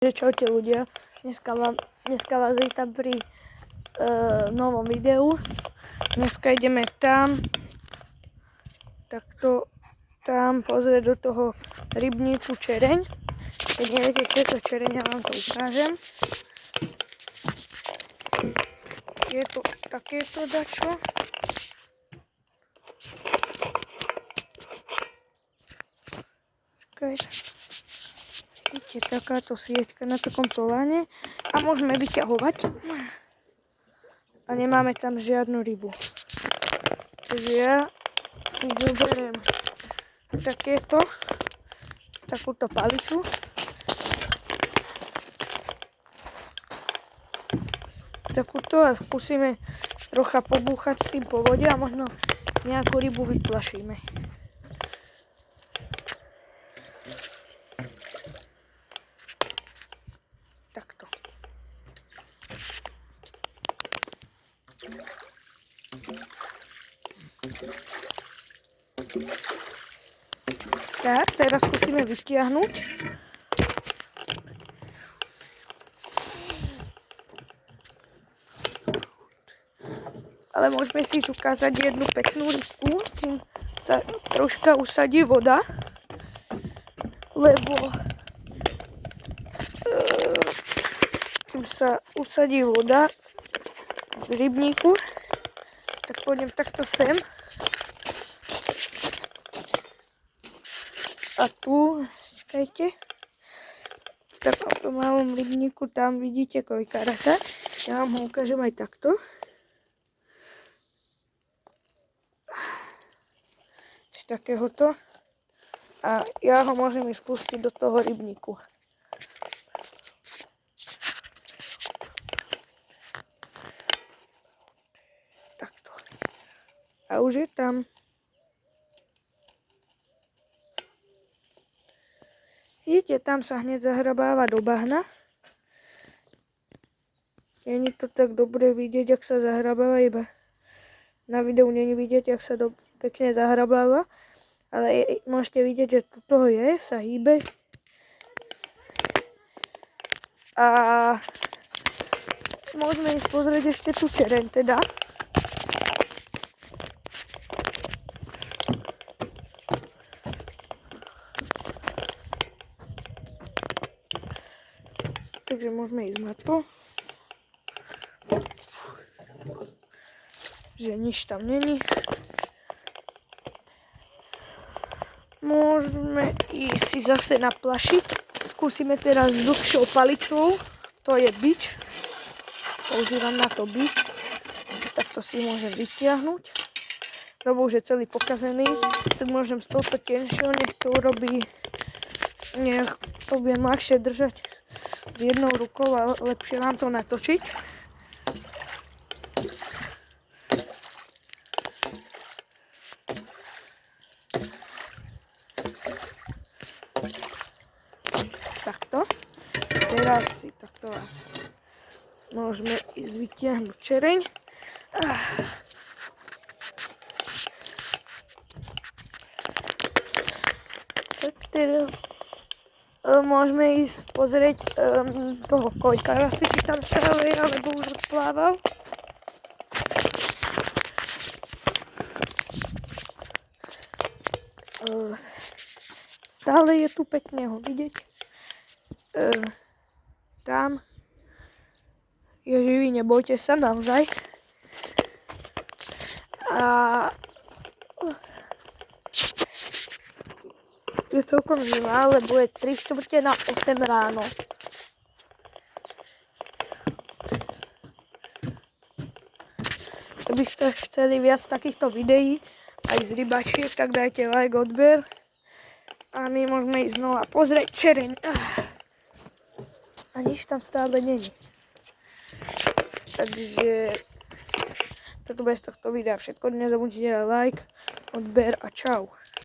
Čaute ľudia, dneska vás vítam pri novom videu. Dneska ideme tam, takto tam pozrieť do toho rybníku čereň. Keď neviete, čo je to čereň, ja vám to ukážem. Je to takéto dačo. Vidíte, takáto sieťka na takom poláne a môžeme vyťahovať a nemáme tam žiadnu rybu. Takže ja si zoberiem takúto palicu a skúsime trocha pobúchať s tým po vode a možno nejakú rybu vyplašíme. Takto. Tak, teraz skúsime vytiahnuť. Ale môžeme si ukázať jednu peknú rybku, kým sa troška usadí voda, lebo kým sa usadí voda v rybníku, tak pôjdem takto sem. A tu, čakajte, v takomto malom rybníku tam vidíte kojkarasa. Ja vám ho ukážem aj takto. Takéhoto. A ja ho môžem spustiť do toho rybníku. Takto. A už je tam. Vidíte, tam sa hneď zahrabáva do bahna. Není to tak dobre vidieť, ak sa zahrabáva, iba na videu není vidieť, ak sa pekne zahrabáva. Ale môžete vidieť, že toto je, sa hýbe. A môžeme ísť pozrieť ešte tú čereň teda. Takže môžeme ísť na to. Že nič tam není. Môžeme ísť si zase naplašiť. Skúsime teraz s dlhšou palicou. To je bič. Používam na to bič. Takto si môžem vytiahnuť. Lebo už je celý pokazený. Tak môžem s touto tenšou, nech to urobí. Nech to budem ľahšie držať s jednou rukou a lepšie vám to natočiť. Takto. Teraz si takto vás môžeme ísť vytiahnuť čereň. Tak teraz môžeme ísť pozrieť toho kojkarasa, či tam stále je, alebo už odplával. Stále je tu pekne ho vidieť. Tam je živý, nebojte sa naozaj. A je celkom živá, lebo je 7:45 ráno. Keby ste chceli viac takýchto videí aj z rybačiek, tak dajte like, odber. A my môžeme ísť znova pozrieť čereň. A nič tam stále není. Takže toto bude z tohto videa všetko. Nezabudnite dať like, odber a čau.